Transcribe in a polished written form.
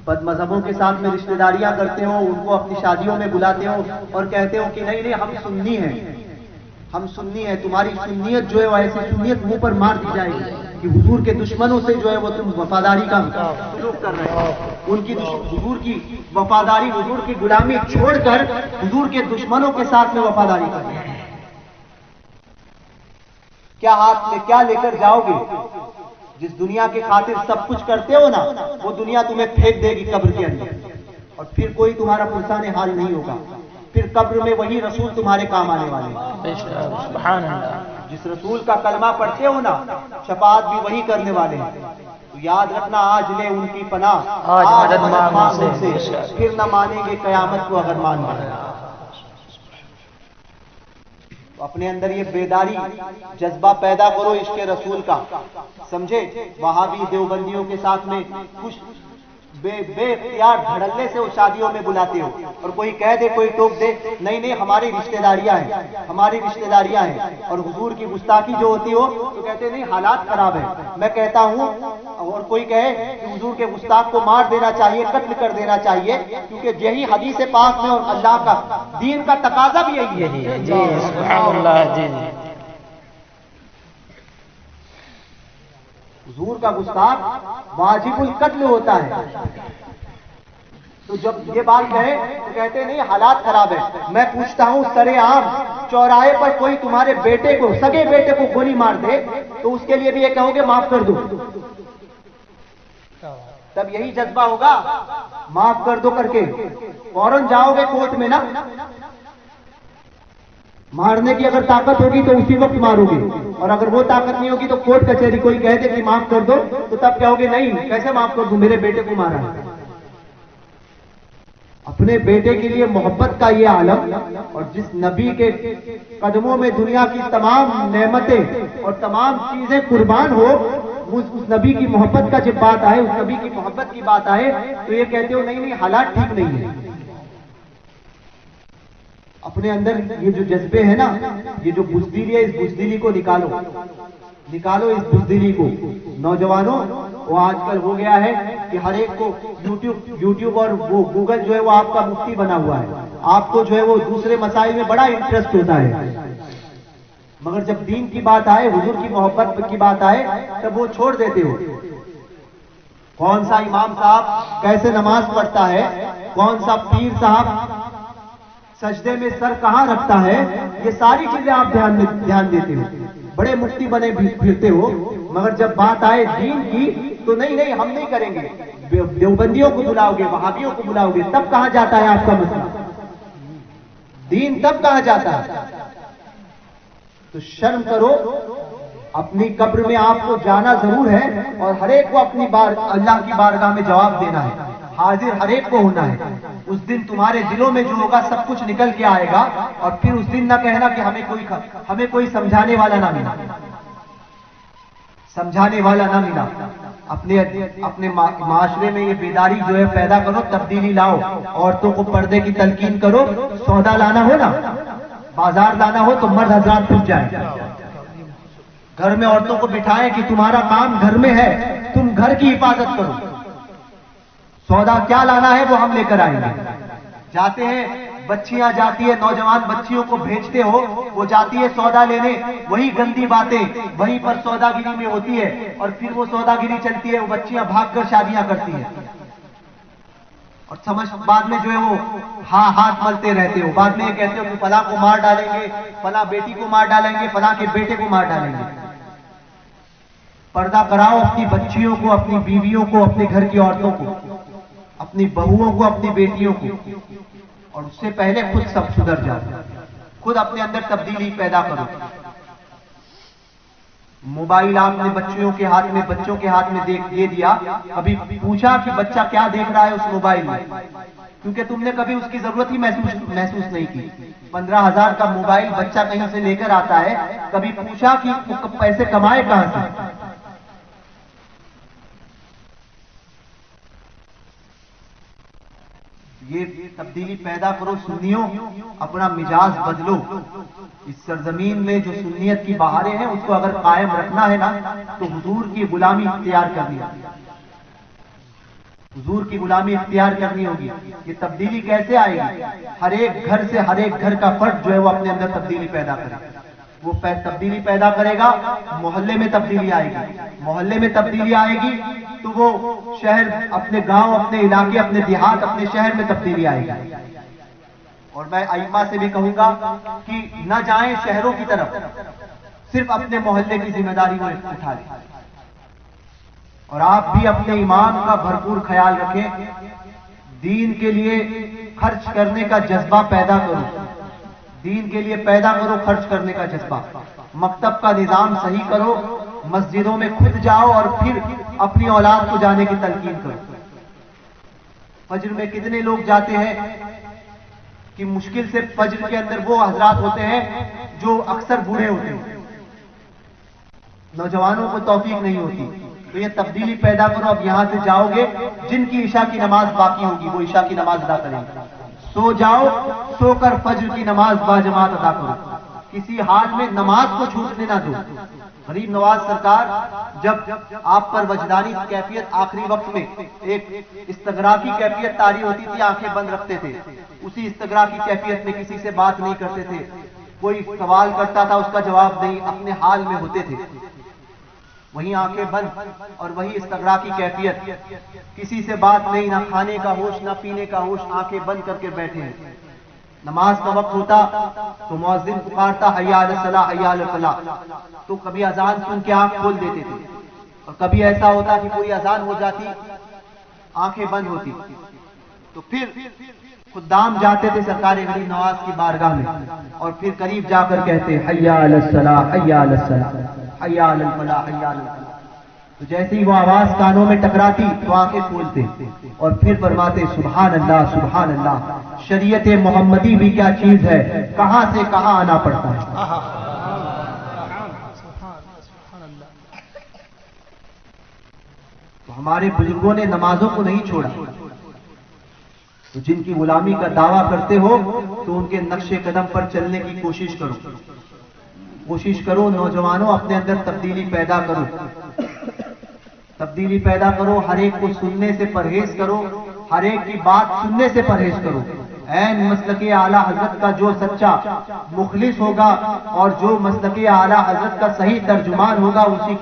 بد مذہبوں کے ساتھ میں رشتہ داریاں کرتے ہو، ان کو اپنی شادیوں میں بلاتے ہو اور کہتے ہو کہ نہیں ہم سنی ہیں، ہم سنی ہیں، تمہاری سنیت جو ہے وہ ایسی سنیت منہ پر مار دی جائے گی کہ حضور کے دشمنوں سے جو ہے وہ تم وفاداری کا سلوک کر رہے ہو، ان کی حضور کی وفاداری، حضور کی غلامی چھوڑ کر حضور کے دشمنوں کے ساتھ میں وفاداری کر رہے ہو۔ کیا ہاتھ میں کیا لے کر جاؤ گے؟ جس دنیا کی خاطر سب کچھ کرتے ہو نا، وہ دنیا تمہیں پھینک دے گی قبر کے اندر، اور پھر کوئی تمہارا پرسان حال نہیں ہوگا، پھر قبر میں وہی رسول تمہارے کام آنے والے ہیں۔ سبحان اللہ۔ جس رسول کا کلمہ پڑھتے ہو نا، شفاعت بھی وہی کرنے والے ہیں، تو یاد رکھنا آج لے ان کی پناہ، آج مدد مانگ ان سے، پھر نہ مانیں گے قیامت کو اگر مان لیں۔ اپنے اندر یہ بیداری جذبہ پیدا کرو عشق رسول کا، سمجھے؟ وہابی دیوبندیوں کے ساتھ میں کچھ بے اختیار دھڑلے سے وہ شادیوں میں بلاتے ہو، اور کوئی کہہ دے، کوئی ٹوک دے، نہیں ہماری رشتہ داریاں ہیں، ہماری رشتہ داریاں ہیں، اور حضور کی گستاخی جو ہوتی ہو تو کہتے نہیں حالات خراب ہیں۔ میں کہتا ہوں، اور کوئی کہے کہ حضور کے گستاخ کو مار دینا چاہیے، قتل کر دینا چاہیے، کیونکہ یہی حدیث پاک میں اور اللہ کا دین کا تقاضا بھی یہی ہے۔ جی سبحان اللہ۔ جی حضور کا گستاخ واجب القتل ہوتا ہے، تو جب یہ بات کہے تو کہتے نہیں حالات خراب ہے۔ میں پوچھتا ہوں، سرے عام چوراہے پر کوئی تمہارے بیٹے کو، سگے بیٹے کو گولی مار دے تو اس کے لیے بھی یہ کہو گے معاف کر دو؟ تب یہی جذبہ ہوگا، معاف کر دو کر کے فوراً جاؤ گے کورٹ میں نا، مارنے کی اگر طاقت ہوگی تو اسی وقت مارو گے، اور اگر وہ طاقت نہیں ہوگی تو کورٹ کچہری کوئی کہہ دے کہ معاف کر دو تو تب کہو گے نہیں کیسے معاف کر دوں، میرے بیٹے کو مارا ہے۔ اپنے بیٹے کے لیے محبت کا یہ عالم، اور جس نبی کے قدموں میں دنیا کی تمام نعمتیں اور تمام چیزیں قربان ہو، اس نبی کی محبت کا جب بات آئے، اس نبی کی محبت کی بات آئے تو یہ کہتے ہو نہیں حالات ٹھیک نہیں ہے۔ اپنے اندر یہ جو جذبے ہیں نا، یہ جو بزدلی ہے، اس بزدلی کو نکالو، نکالو اس بزدلی کو۔ نوجوانوں، وہ آج کل ہو گیا ہے کہ ہر ایک کو یوٹیوب اور وہ گوگل جو ہے وہ آپ کا مفتی بنا ہوا ہے، آپ کو جو ہے وہ دوسرے مسائل میں بڑا انٹرسٹ ہوتا ہے، مگر جب دین کی بات آئے، حضور کی محبت کی بات آئے، تب وہ چھوڑ دیتے ہو۔ کون سا امام صاحب کیسے نماز پڑھتا ہے، کون سا پیر صاحب سجدے میں سر کہاں رکھتا ہے، یہ ساری چیزیں آپ دھیان دیتے ہو، بڑے مفتی بنے پھرتے ہو، مگر جب بات آئے دین کی تو نہیں ہم نہیں کریں گے۔ دیوبندیوں کو بلاؤ گے، وہابیوں کو بلاؤ گے، تب کہاں جاتا ہے آپ کا مسئلہ؟ دین تب کہاں جاتا ہے؟ تو شرم کرو، اپنی قبر میں آپ کو جانا ضرور ہے، اور ہر ایک کو اپنی اللہ کی بارگاہ میں جواب دینا ہے، حاضر ہر ایک کو ہونا ہے۔ اس دن تمہارے دلوں میں جو ہوگا سب کچھ نکل کے آئے گا، اور پھر اس دن نہ کہنا کہ ہمیں کوئی سمجھانے والا نہ ملا، سمجھانے والا نہ ملا۔ اپنے معاشرے میں یہ بیداری جو ہے پیدا کرو، تبدیلی لاؤ، عورتوں کو پردے کی تلقین کرو، سودا لانا ہو نا، بازار لانا ہو تو مرد حضرات پوچھ جائیں، گھر میں عورتوں کو بٹھائیں کہ تمہارا کام گھر میں ہے، تم گھر کی حفاظت کرو، سودا کیا لانا ہے وہ ہم لے کر آئیں گے۔ جاتے ہیں بچیاں جاتی ہے، نوجوان بچیوں کو بھیجتے ہو، وہ جاتی ہے سودا لینے، وہی گندی باتیں وہیں پر سودا گری میں ہوتی ہے، اور پھر وہ سودا گری چلتی ہے، وہ بچیاں بھاگ کر شادیاں کرتی ہیں، اور سمجھ بعد میں جو ہے وہ ہاتھ ملتے رہتے ہو، بعد میں یہ کہتے ہو کہ فلاں کو مار ڈالیں گے، فلاں بیٹی کو مار ڈالیں گے، فلاں کے بیٹے کو مار ڈالیں گے۔ پردہ کراؤ اپنی بچیوں کو، اپنی بیویوں کو، اپنے گھر کی عورتوں کو، اپنی بہوؤں کو، اپنی بیٹیوں کو، اور اس سے پہلے خود سب سدھر جاؤ، خود اپنے اندر تبدیلی پیدا کرو۔ موبائل آپ نے بچوں کے ہاتھ میں دے دیا، کبھی پوچھا کہ بچہ کیا دیکھ رہا ہے اس موبائل میں؟ کیونکہ تم نے کبھی اس کی ضرورت ہی محسوس نہیں کی۔ 15,000 کا موبائل بچہ کہیں سے لے کر آتا ہے، کبھی پوچھا کہ پیسے کمائے کہاں سے؟ یہ تبدیلی پیدا کرو سنیوں، اپنا مزاج بدلو۔ اس سرزمین میں جو سنیت کی بہاریں ہیں اس کو اگر قائم رکھنا ہے نا، تو حضور کی غلامی اختیار کرنی ہے۔ حضور کی غلامی اختیار کرنی ہوگی. یہ تبدیلی کیسے آئے گی؟ ہر ایک گھر سے ہر ایک گھر کا فرد جو ہے وہ اپنے اندر تبدیلی پیدا کرے. وہ تبدیلی پیدا کرے گا، محلے میں تبدیلی آئے گی. محلے میں تبدیلی آئے گی تو وہ شہر، اپنے گاؤں، اپنے علاقے، اپنے دیہات، اپنے شہر میں تبدیلی آئے گی. اور میں ائمہ سے بھی کہوں گا کہ نہ جائیں شہروں کی طرف، صرف اپنے محلے کی ذمہ داری وہ اٹھا لیں. اور آپ بھی اپنے ایمان کا بھرپور خیال رکھیں. دین کے لیے خرچ کرنے کا جذبہ پیدا کرو. دین کے لیے پیدا کرو خرچ کرنے کا جذبہ. مکتب کا نظام صحیح کرو. مسجدوں میں خود جاؤ اور پھر اپنی اولاد کو جانے کی تلقین کرو. فجر میں کتنے لوگ جاتے ہیں کہ مشکل سے فجر کے اندر وہ حضرات ہوتے ہیں جو اکثر بوڑھے ہوتے ہیں، نوجوانوں کو توفیق نہیں ہوتی. تو یہ تبدیلی پیدا کرو. اب یہاں سے جاؤ گے، جن کی عشاء کی نماز باقی ہوگی وہ عشاء کی نماز ادا کریں گے. سو جاؤ، سو کر فجر کی نماز باجماعت ادا کرو. کسی حال میں نماز کو چھوٹنے نہ دو. غریب نواز سرکار جب آپ پر وجدانی کیفیت آخری وقت میں ایک استغراقی کیفیت طاری ہوتی تھی، آنکھیں بند رکھتے تھے. اسی استغراقی کیفیت میں کسی سے بات نہیں کرتے تھے. کوئی سوال کرتا تھا اس کا جواب نہیں، اپنے حال میں ہوتے تھے. وہیں آنکھیں بند اور وہی استغراقی کیفیت، کسی سے بات نہیں، نہ کھانے کا ہوش نہ پینے کا ہوش، آنکھیں بند کر کے بیٹھے ہیں. نماز کا وقت ہوتا تو مؤذن پکارتا حی علی الصلاۃ حی علی الفلاح، تو کبھی اذان سن کے آنکھ کھول دیتے تھے. اور کبھی ایسا ہوتا کہ پوری اذان ہو جاتی، آنکھیں بند ہوتی. تو پھر خدام جاتے تھے سرکار غریب نواز کی بارگاہ میں اور پھر قریب جا کر کہتے حی علی الصلاۃ حی علی الصلاۃ حی علی الفلاح حی علی الفلاح. تو جیسے ہی وہ آواز کانوں میں ٹکراتی تو آنکھیں کھولتے اور پھر فرماتے سبحان اللہ سبحان اللہ. شریعت محمدی بھی کیا چیز ہے، کہاں سے کہاں آنا پڑتا ہے. تو ہمارے بزرگوں نے نمازوں کو نہیں چھوڑا. تو جن کی غلامی کا دعویٰ کرتے ہو تو ان کے نقش قدم پر چلنے کی کوشش کرو. کوشش کرو نوجوانوں، اپنے اندر تبدیلی پیدا کرو. تبدیلی پیدا کرو. ہر ایک کو سننے سے پرہیز کرو. ہر ایک کی بات سننے سے پرہیز کرو. عین مسلک اعلیٰ حضرت کا جو سچا مخلص ہوگا اور جو مسلک اعلیٰ حضرت کا صحیح ترجمان ہوگا، اسی کی